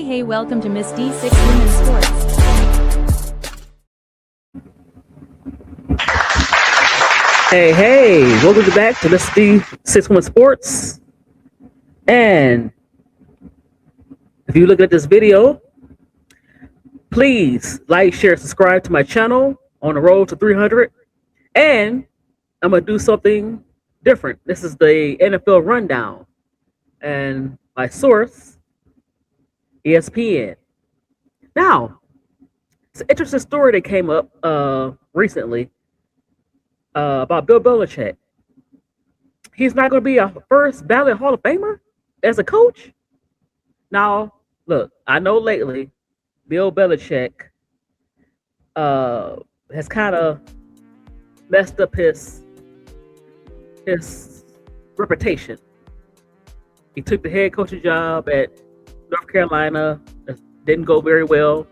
Hey, welcome to Miss D6 Women's Sports. Hey, welcome back to Miss D6 Women's Sports. And if you look at this video, please like, share, subscribe to my channel on the road to 300. And I'm going to do something different. This is the NFL rundown. And my source, ESPN. Now, it's an interesting story that came up recently about Bill Belichick. He's not going to be a first ballot Hall of Famer as a coach. Now, look, I know lately Bill Belichick has kind of messed up his reputation. He took the head coaching job at North Carolina. It didn't go very well.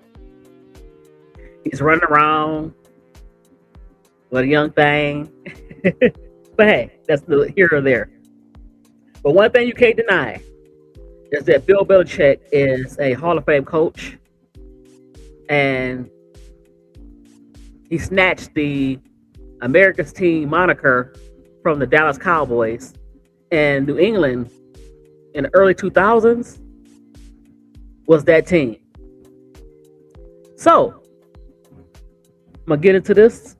He's running around with a young thing. But hey, that's here or there. But one thing you can't deny is that Bill Belichick is a Hall of Fame coach. And he snatched the America's team moniker from the Dallas Cowboys. And New England in the early 2000s was that team. So, I'm going to get into this.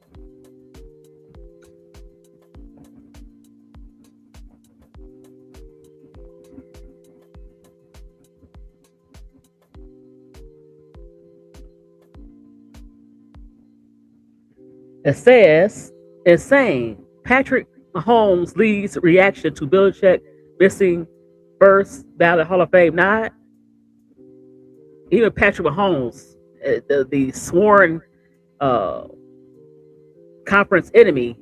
It says, insane. Patrick Mahomes leads reaction to Belichick missing first ballot Hall of Fame nod. Even Patrick Mahomes, the sworn conference enemy,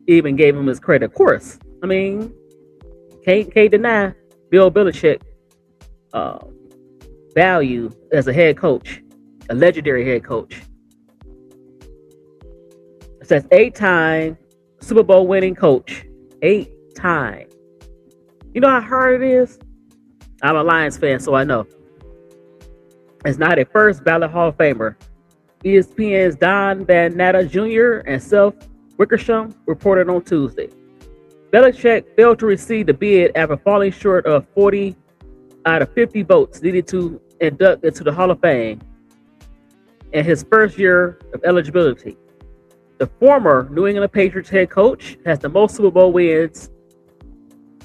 even gave him his credit. Of course, I mean, can't deny Bill Belichick value as a head coach, a legendary head coach. It says 8-time Super Bowl winning coach. 8-time. You know how hard it is? I'm a Lions fan, so I know. It's not a first ballot Hall of Famer. ESPN's Don Van Natta Jr. and Seth Wickersham reported on Tuesday. Belichick failed to receive the bid after falling short of 40 out of 50 votes needed to induct into the Hall of Fame in his first year of eligibility. The former New England Patriots head coach has the most Super Bowl wins,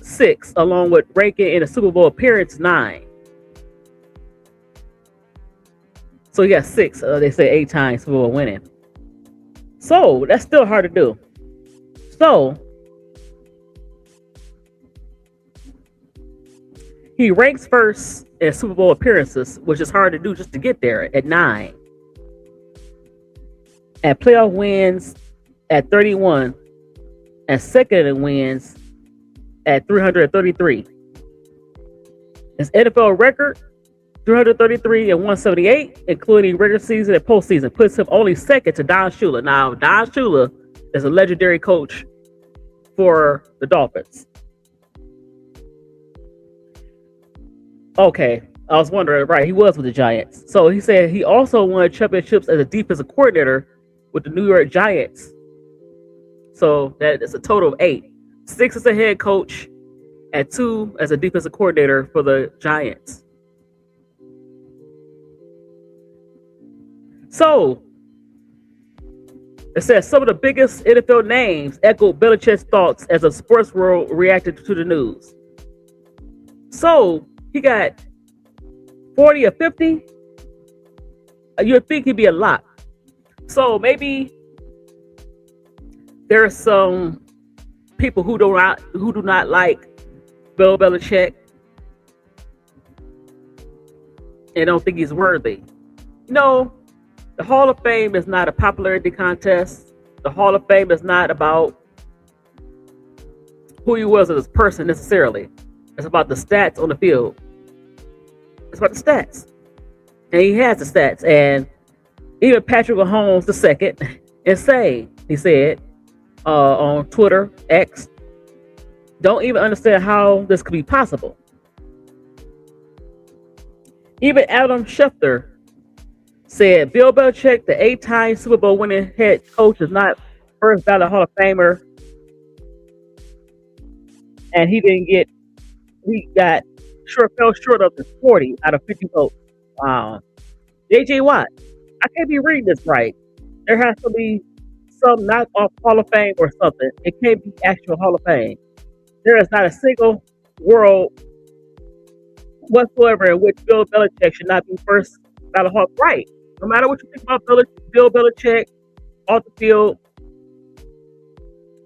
6, along with ranking in a Super Bowl appearance, 9. So he got 6. They say 8 times Super Bowl winning. So that's still hard to do. So he ranks first in Super Bowl appearances, which is hard to do just to get there at 9. At playoff wins at 31, and second in wins at 333. His NFL record, 333 and 178, including regular season and postseason, puts him only second to Don Shula. Now, Don Shula is a legendary coach for the Dolphins. Okay, I was wondering, right, he was with the Giants. So he said he also won championships as a defensive coordinator with the New York Giants. So that is a total of 8. 6 as a head coach and 2 as a defensive coordinator for the Giants. So it says some of the biggest NFL names echoed Belichick's thoughts as a sports world reacted to the news. So he got 40 or 50. You'd think he'd be a lot. So maybe there are some people who do not like Bill Belichick and don't think he's worthy. No, the Hall of Fame is not a popularity contest. The Hall of Fame is not about who he was as a person necessarily. It's about the stats on the field. It's about the stats. And he has the stats. And even Patrick Mahomes II, insane, he said on Twitter, X, don't even understand how this could be possible. Even Adam Schefter said Bill Belichick, the eight-time Super Bowl winning head coach, is not first ballot Hall of Famer, and he got fell short of the 40 out of 50 votes. JJ Watt, I can't be reading this right. There has to be some knock off Hall of Fame or something. It can't be actual Hall of Fame. There is not a single world whatsoever in which Bill Belichick should not be first ballot Hall. Right. No matter what you think about Bill Belichick, off the field,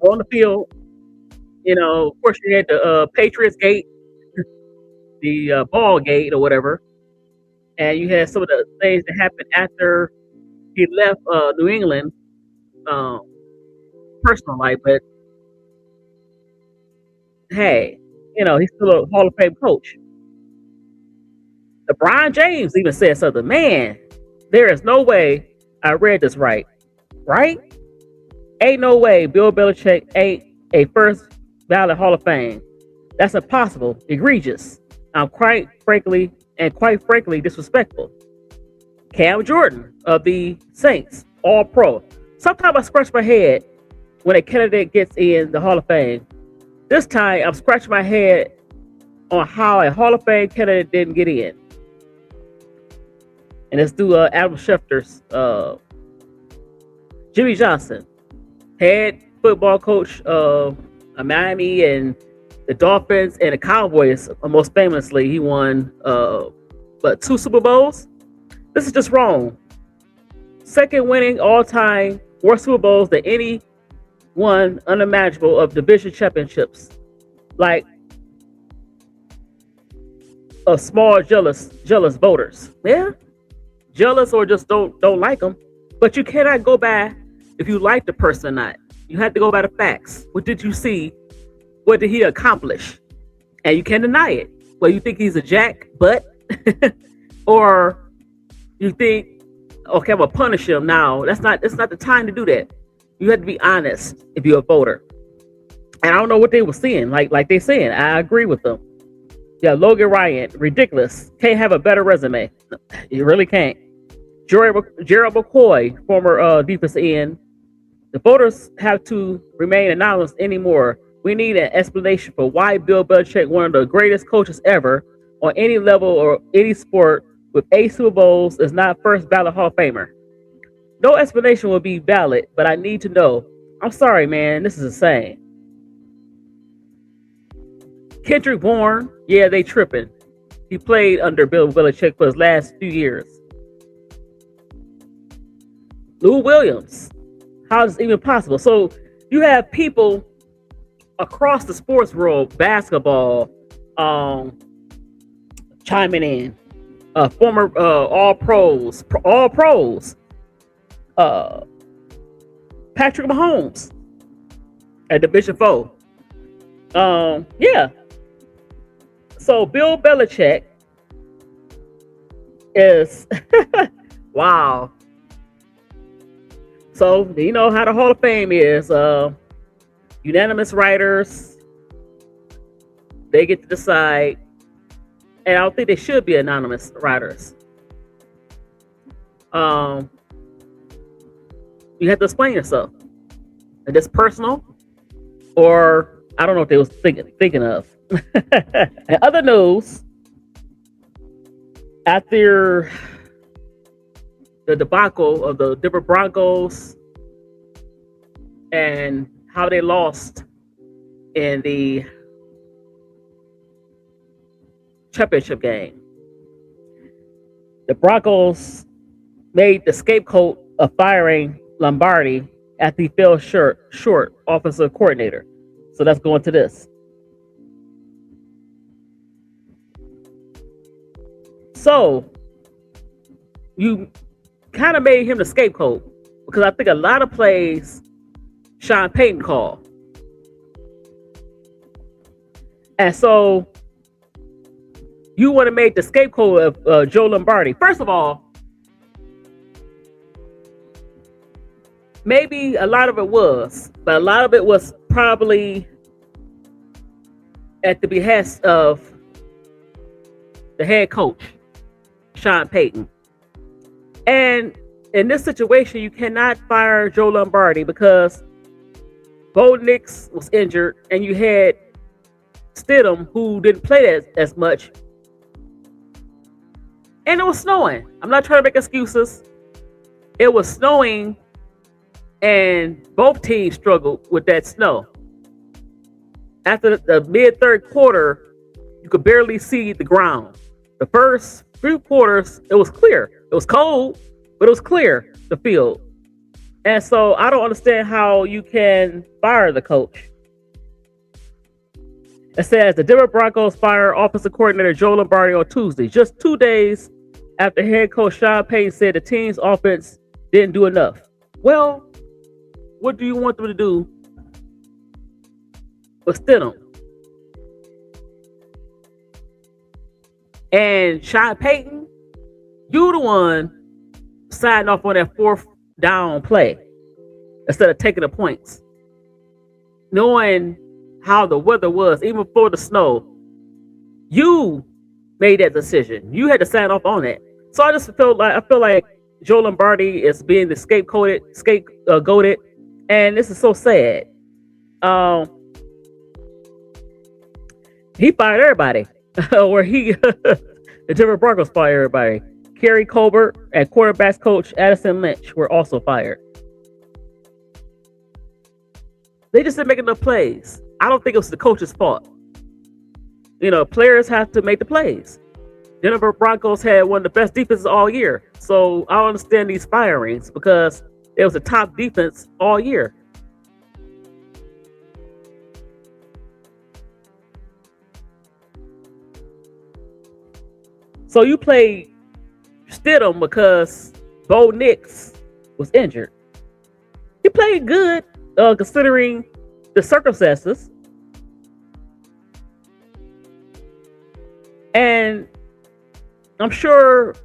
on the field, of course you had the Patriots gate, the ball gate or whatever, and you had some of the things that happened after he left New England, um, personal life. But hey, he's still a Hall of Fame coach. LeBron James even said something. Man, there is no way I read this right. Right? Ain't no way Bill Belichick ain't a first ballot Hall of Fame. That's impossible. Egregious. Quite frankly disrespectful. Cam Jordan of the Saints, all pro. Sometimes I scratch my head when a candidate gets in the Hall of Fame. This time I'm scratching my head on how a Hall of Fame candidate didn't get in. And let's do Adam Schefter's Jimmy Johnson, head football coach of Miami and the Dolphins and the Cowboys. Most famously, he won 2 Super Bowls. This is just wrong. Second winning all-time, more Super Bowls than any one unimaginable of division championships. Like a small jealous voters. Yeah, jealous or just don't like them. But you cannot go by if you like the person or not. You have to go by the facts. What did you see? What did he accomplish? And you can't deny it. Well, you think he's a jack butt, or you think, okay, I'm gonna punish him now. That's not the time to do that. You have to be honest if you're a voter. And I don't know what they were seeing. Like they saying, I agree with them. Yeah, Logan Ryan, ridiculous. Can't have a better resume. You really can't. Gerald McCoy, former defensive end. The voters have to remain anonymous anymore. We need an explanation for why Bill Belichick, one of the greatest coaches ever on any level or any sport with 8 Super Bowls, is not first ballot Hall of Famer. No explanation will be valid, but I need to know. I'm sorry, man. This is insane. Kendrick Bourne, yeah, they tripping. He played under Bill Belichick for his last few years. Lou Williams, how is this even possible? So you have people across the sports world, basketball, chiming in. Former all pros, Patrick Mahomes at Division 4. Yeah. So Bill Belichick is wow. So you know how the Hall of Fame is. Unanimous writers, they get to decide. And I don't think they should be anonymous writers. You have to explain yourself. Is this personal? Or I don't know what they was thinking of. In other news, after the debacle of the Denver Broncos and how they lost in the championship game, the Broncos made the scapegoat of firing Lombardi after he fell short offensive coordinator. So let's go into this. So you kind of made him the scapegoat because I think a lot of plays Sean Payton called. And so you want to make the scapegoat of Joe Lombardi. First of all, maybe a lot of it was, but a lot of it was probably at the behest of the head coach. Sean Payton. And in this situation, you cannot fire Joe Lombardi because Bo Nix was injured and you had Stidham, who didn't play as much. And it was snowing. I'm not trying to make excuses. It was snowing and both teams struggled with that snow. After the mid-third quarter, you could barely see the ground. The first few quarters, it was clear. It was cold, but it was clear, the field. And so I don't understand how you can fire the coach. It says the Denver Broncos fire offensive coordinator Joe Lombardi on Tuesday, just 2 days after head coach Sean Payton said the team's offense didn't do enough. Well, what do you want them to do with Stidham? And Sean Payton, you the one signed off on that fourth down play instead of taking the points. Knowing how the weather was, even before the snow, you made that decision. You had to sign off on it. So I feel like Joe Lombardi is being the scapegoated, and this is so sad. He fired everybody. Or the Denver Broncos fired everybody. Kerry Colbert and quarterbacks coach Addison Lynch were also fired. They just didn't make enough plays. I don't think it was the coach's fault. Players have to make the plays. Denver Broncos had one of the best defenses all year. So I don't understand these firings because it was a top defense all year. So you played Stidham because Bo Nix was injured. He played good considering the circumstances. And I'm sure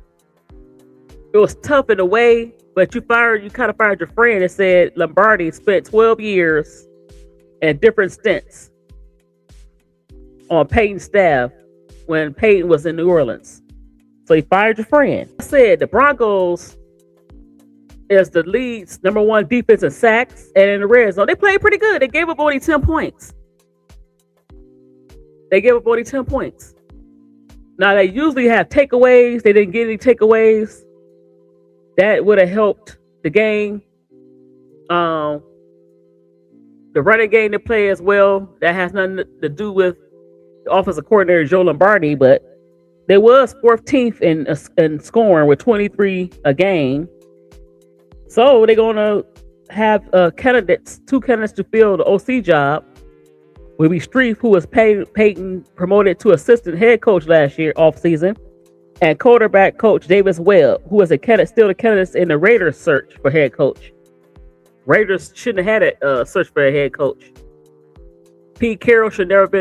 it was tough in a way, but you kind of fired your friend and said Lombardi spent 12 years at different stints on Peyton's staff when Peyton was in New Orleans. So he fired your friend. I said the Broncos is the league's number one defense in sacks and in the red zone. They played pretty good. They gave up only 10 points. Now, they usually have takeaways. They didn't get any takeaways. That would have helped the game. The running game they play as well. That has nothing to do with the offensive coordinator, Joe Lombardi, but they was 14th in scoring with 23 a game. So they're going to have two candidates to fill the OC job. Will be Streif, who was Peyton promoted to assistant head coach last year offseason, and quarterback coach Davis Webb, who is still the candidate in the Raiders search for head coach. Raiders shouldn't have had a search for a head coach. Pete Carroll should have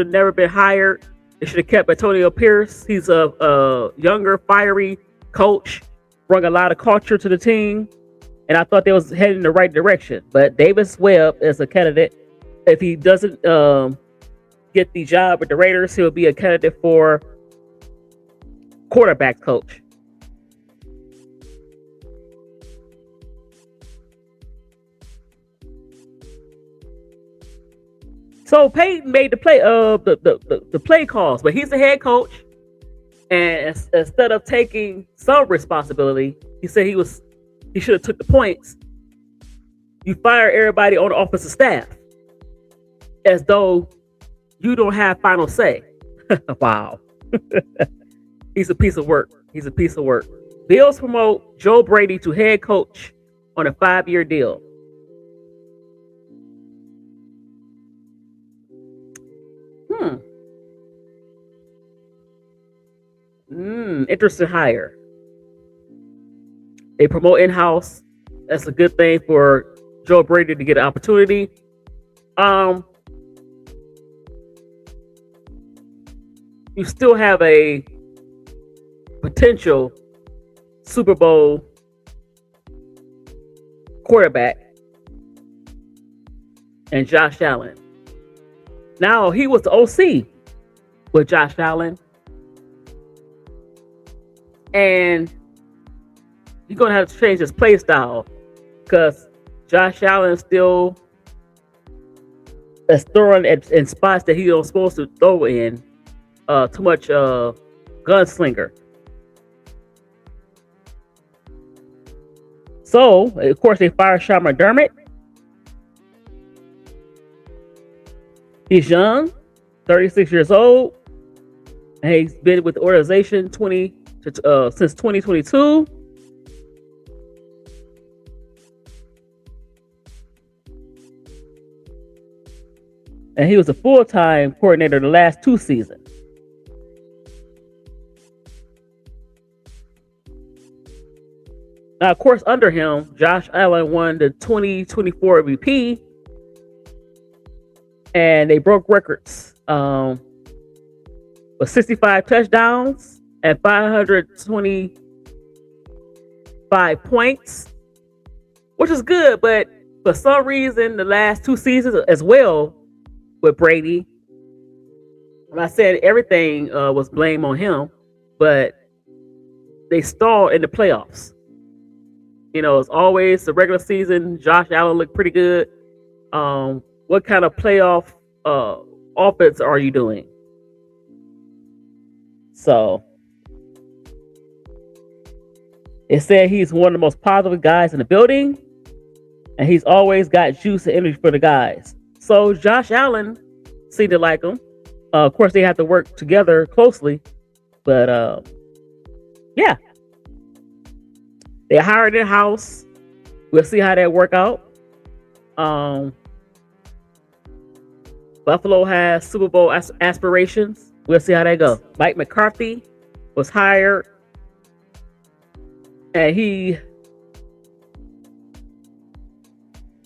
never been hired. They should have kept Antonio Pierce. He's a younger, fiery coach, brought a lot of culture to the team, and I thought they was heading in the right direction. But Davis Webb is a candidate. If he doesn't get the job with the Raiders, he'll be a candidate for quarterback coach. So Peyton made the play calls, but he's the head coach, and instead of taking some responsibility, he said he should have took the points. You fire everybody on the offensive staff as though you don't have final say. Wow. He's a piece of work. Bills promote Joe Brady to head coach on a 5-year deal. Interesting hire. They promote in-house. That's a good thing for Joe Brady to get an opportunity. You still have a potential Super Bowl quarterback and Josh Allen. Now, he was the OC with Josh Allen. And you're gonna have to change his play style because Josh Allen still is throwing in spots that he don't supposed to throw in. Too much gunslinger. So of course they fired Sean McDermott. He's young, 36 years old, and he's been with the organization since 2022. And he was a full-time coordinator the last 2 seasons. Now, of course, under him, Josh Allen won the 2024 MVP, and they broke records with 65 touchdowns and 525 points, which is good. But for some reason, the last 2 seasons as well with Brady, and I said everything was blame on him, but they stalled in the playoffs. It's always the regular season. Josh Allen looked pretty good. What kind of playoff offense are you doing? So it said he's one of the most positive guys in the building, and he's always got juice and energy for the guys. So Josh Allen seemed to like him. Of course, they have to work together closely, but yeah, they hired in house. We'll see how that work out. Buffalo has Super Bowl aspirations. We'll see how that go. Mike McCarthy was hired, and he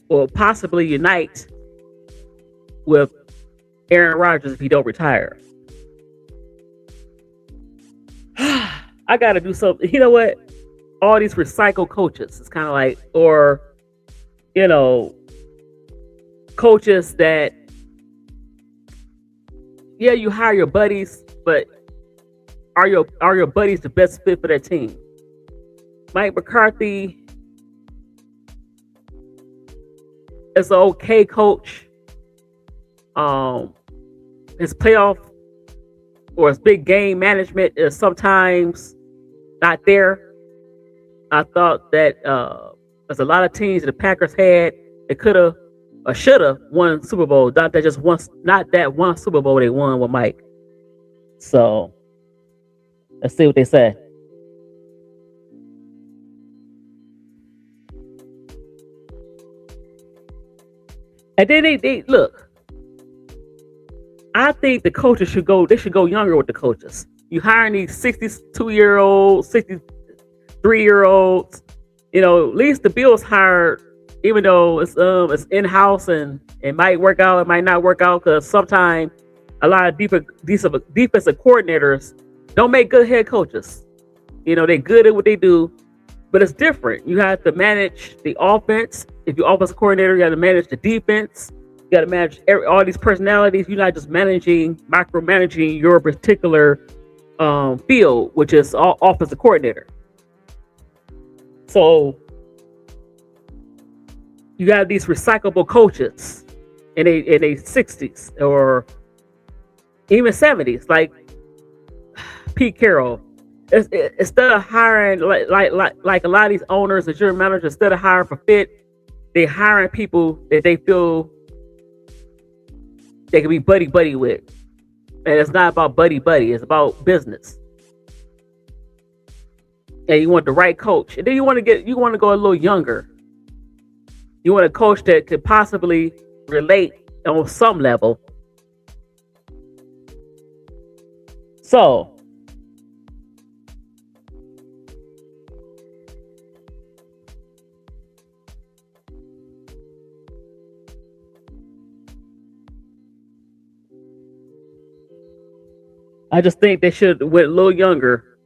will possibly unite with Aaron Rodgers if he don't retire. I got to do something. You know what? All these recycled coaches. It's kind of like, or coaches that, yeah, you hire your buddies, but are your buddies the best fit for that team? Mike McCarthy is an okay coach. His playoff or his big game management is sometimes not there. I thought that there's a lot of teams that the Packers had that could have or should have won Super Bowl. Not that one Super Bowl they won with Mike. So let's see what they say. And then they look. I think the coaches should go. They should go younger with the coaches. You hiring these 62-year-olds, 63-year-olds. At least the Bills hired, even though it's in house and it might work out, it might not work out because sometimes a lot of defensive coordinators don't make good head coaches. They're good at what they do, but it's different. You have to manage the offense. If you're offensive coordinator, you have to manage the defense. You got to manage all these personalities. You're not just micromanaging your particular field, which is offensive coordinator. So you have these recyclable coaches in a 60s or even 70s, like Pete Carroll. Instead of hiring like a lot of these owners and general managers, instead of hiring for fit, they hiring people that they feel they can be buddy with. And it's not about buddy, it's about business. And you want the right coach. And then you want to go a little younger. You want a coach that could possibly relate on some level. So I just think they should went a little younger.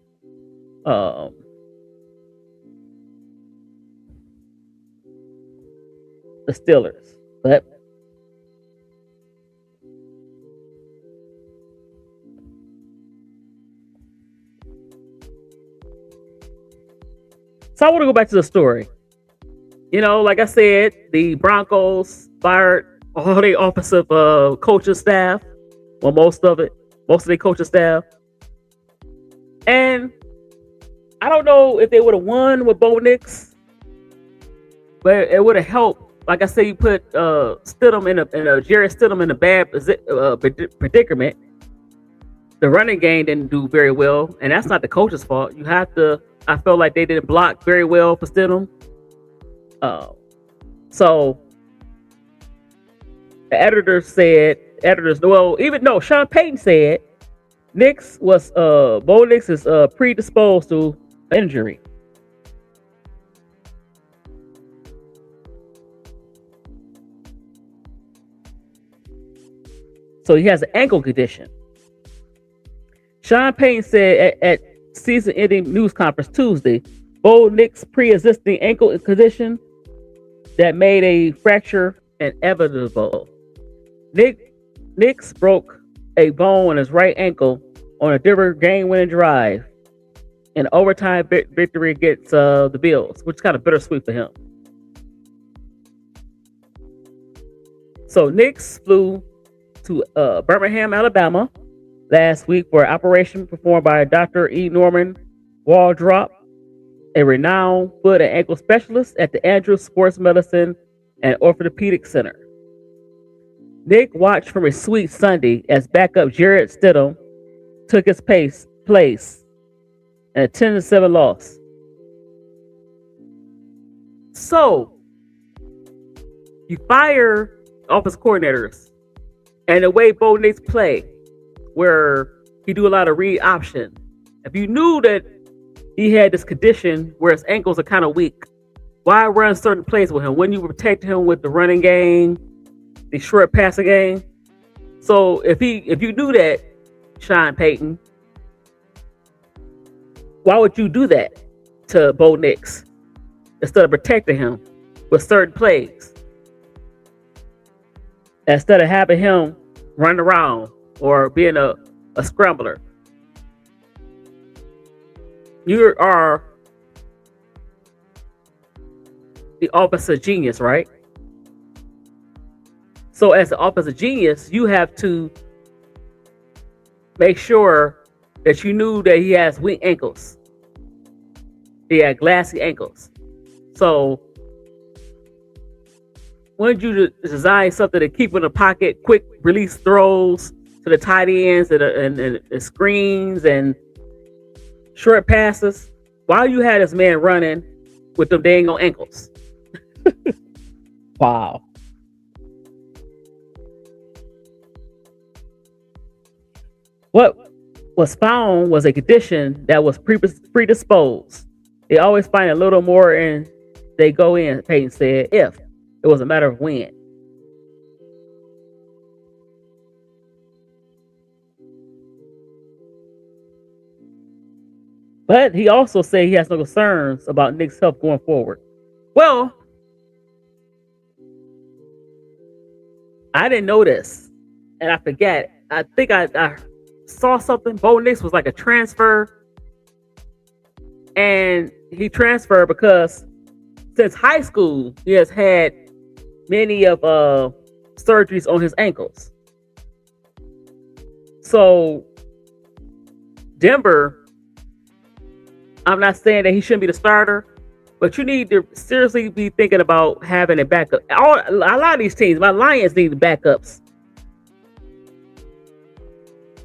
The Steelers, but So I want to go back to the story. Like I said, the Broncos fired all their offensive coaching staff. Well, most of their coaching staff. And I don't know if they would have won with Bo Nix, but it would have helped. Like I said, you put Stidham in a Jarrett Stidham in a bad predicament. The running game didn't do very well, and that's not the coach's fault. I felt like they didn't block very well for Stidham. So the Sean Payton said Bo Nix is predisposed to injury. So he has an ankle condition. Sean Payton said at season-ending news conference Tuesday, Bo Nix' pre-existing ankle condition that made a fracture inevitable. Nix broke a bone in his right ankle on a Denver game-winning drive in overtime victory against the Bills, which is kind of bittersweet for him. So Nix flew to Birmingham, Alabama last week for an operation performed by Dr. E. Norman Waldrop, a renowned foot and ankle specialist at the Andrews Sports Medicine and Orthopedic Center. Nick watched from his suite Sunday as backup Jarrett Stidham took his place in a 10-7 loss. So, you fire office coordinators, and the way Bo Nix play, where he do a lot of read option. If you knew that he had this condition where his ankles are kind of weak, why run certain plays with him? When you protect him with the running game, the short passing game. So if you knew that, Sean Payton, why would you do that to Bo Nix instead of protecting him with certain plays? Instead of having him run around or being a scrambler. You are the offensive genius, right? So as the offensive genius, you have to make sure that you knew that he has weak ankles. He had glassy ankles. So when you design something to keep in the pocket, quick release throws to the tight ends and screens and short passes, why you had this man running with them dang on ankles? Wow. What was found was a condition that was predisposed. They always find a little more and they go in, Payton said, if it was a matter of when. But he also said he has no concerns about Nick's health going forward. Well, I didn't know this, and I forget. I think I saw something. Bo Nix was like a transfer, and he transferred because since high school he has had many of surgeries on his ankles. So Denver, I'm not saying that he shouldn't be the starter, but you need to seriously be thinking about having a backup. A lot of these teams, my Lions need backups.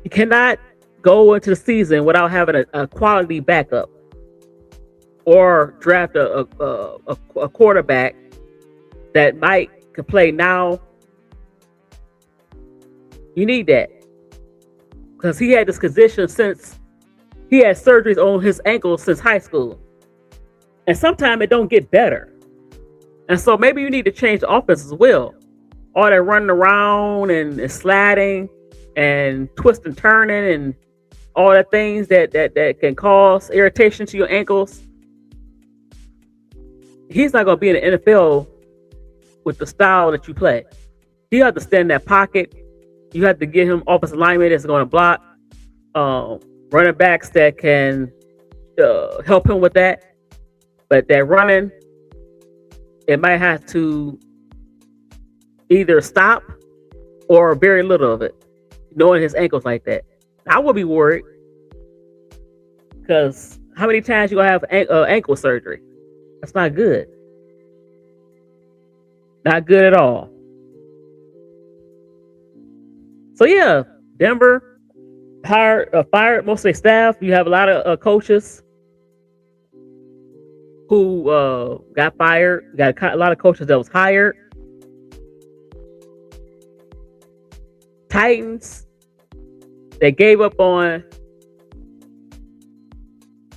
You cannot go into the season without having a quality backup, or draft a quarterback that could play now. You need that because he had this condition since he had surgeries on his ankles since high school, and sometimes it don't get better. And so maybe you need to change the offense as well. All that running around and sliding and twisting and turning and all that things that can cause irritation to your ankles. He's not going to be in the NFL with the style that you play. He has to stand in that pocket. You have to get him offensive lineman that's going to block, running backs that can help him with that. But that running, it might have to either stop or very little of it, knowing his ankles like that. I would be worried because how many times you gonna have ankle surgery? That's not good. Not good at all. So yeah, Denver fired most of their staff. You have a lot of coaches who got fired. You got a lot of coaches that was hired. Titans, they gave up on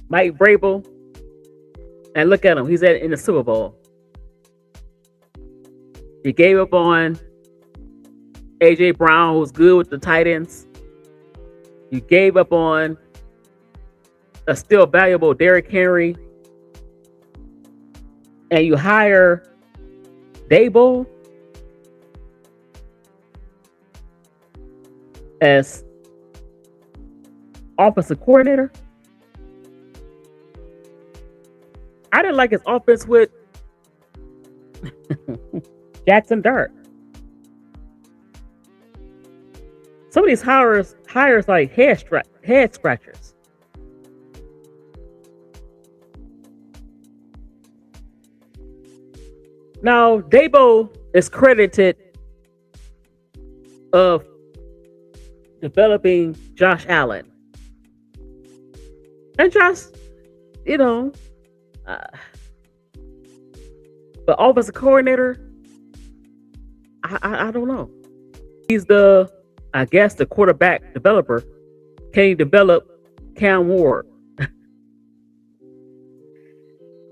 Mike Vrabel, and look at him. He's in the Super Bowl. You gave up on AJ Brown, who's good with the Titans. You gave up on a still valuable Derrick Henry, and you hire Dable as offensive coordinator. I didn't like his offense with Jackson Dart. Some of these hires like head scratchers. Now, Dabo is credited of developing Josh Allen. And Josh, but offensive coordinator, I don't know. He's the quarterback developer. Can he develop Cam Ward?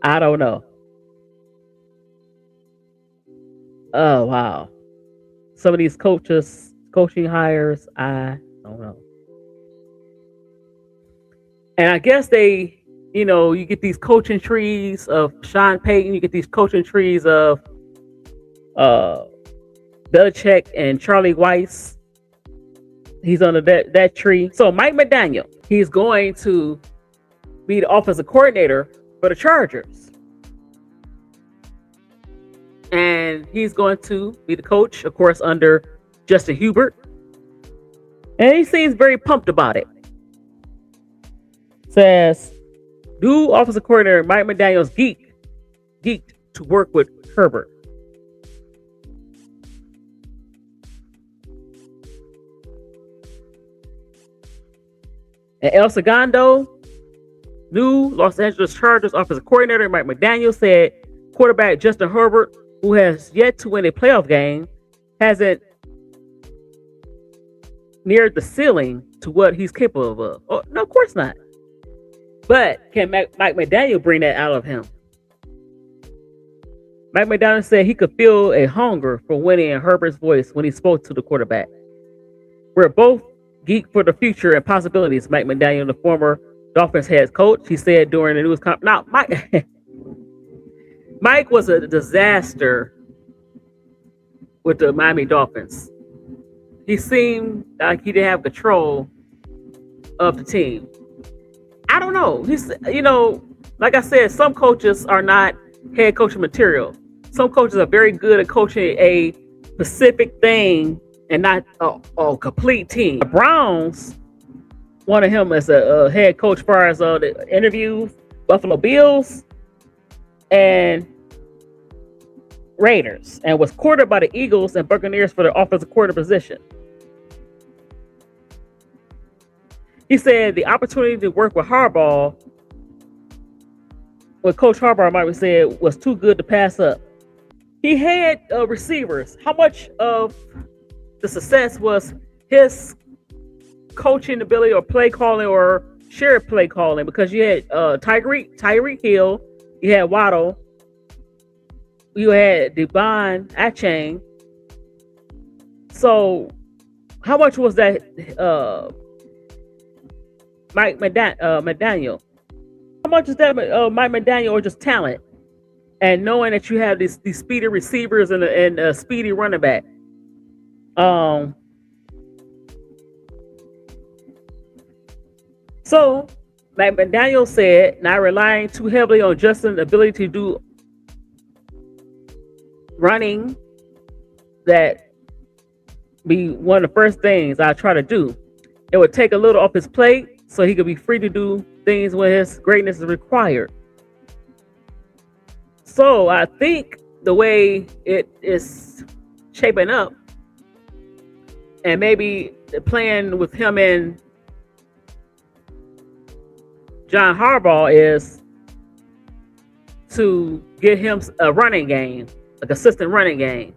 I don't know. Oh wow. Some of these coaching hires, I don't know. And I guess they, you get these coaching trees of Sean Payton, you get these coaching trees of Belichick and Charlie Weiss. He's under that tree. So Mike McDaniel, he's going to be the offensive coordinator for the Chargers. And he's going to be the coach, of course, under Justin Hubert. And he seems very pumped about it. Says, new offensive coordinator Mike McDaniel's geeked to work with Herbert. And El Segundo, new Los Angeles Chargers offensive coordinator Mike McDaniel said quarterback Justin Herbert, who has yet to win a playoff game, hasn't neared the ceiling to what he's capable of. Oh, no, of course not. But can Mike McDaniel bring that out of him? Mike McDaniel said he could feel a hunger for winning in Herbert's voice when he spoke to the quarterback. We're both geek for the future and possibilities, Mike McDaniel, the former Dolphins head coach, he said during the news conference. Now, Mike was a disaster with the Miami Dolphins. He seemed like he didn't have control of the team. I don't know. He's, like I said, some coaches are not head coaching material. Some coaches are very good at coaching a specific thing and not a complete team. The Browns wanted him as a head coach as far as the interviews. Buffalo Bills and Raiders, and was courted by the Eagles and Buccaneers for the offensive coordinator position. He said the opportunity to work with Harbaugh, with Coach Harbaugh, might be said, was too good to pass up. He had receivers. How much of the success was his coaching ability or play calling or shared play calling? Because you had Tyreek Hill, you had Waddle, you had Devon Achane. So how much was that Mike McDaniel? How much is that Mike McDaniel, or just talent? And knowing that you have these speedy receivers and a speedy running back. So Like McDaniel said, not relying too heavily on Justin's ability to do running, that be one of the first things I try to do. It would take a little off his plate so he could be free to do things when his greatness is required. So I think the way it is shaping up, and maybe the plan with him and John Harbaugh, is to get him a running game, a consistent running game.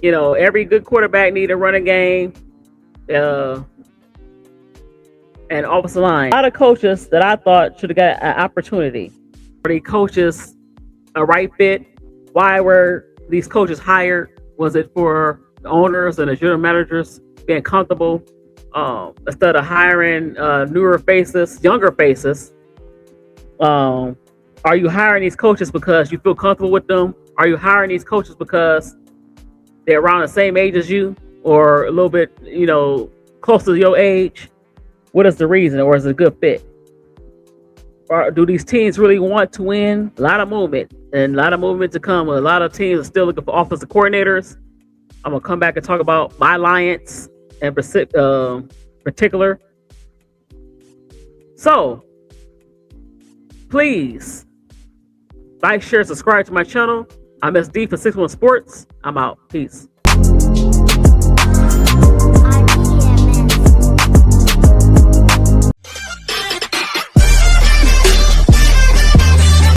You know, every good quarterback needs a running game, and offensive line. A lot of coaches that I thought should have got an opportunity. Are these coaches a right fit? Why were these coaches hired? Was it for the owners and the general managers being comfortable, instead of hiring newer faces, younger faces? Are you hiring these coaches because you feel comfortable with them? Are you hiring these coaches because they're around the same age as you, or a little bit, close to your age? What is the reason, or is it a good fit? Or do these teams really want to win? A lot of movement, and a lot of movement to come. A lot of teams are still looking for offensive coordinators. I'm gonna come back and talk about my Lions in particular. So, please like, share, subscribe to my channel. I'm SD for 61 Sports. I'm out. Peace.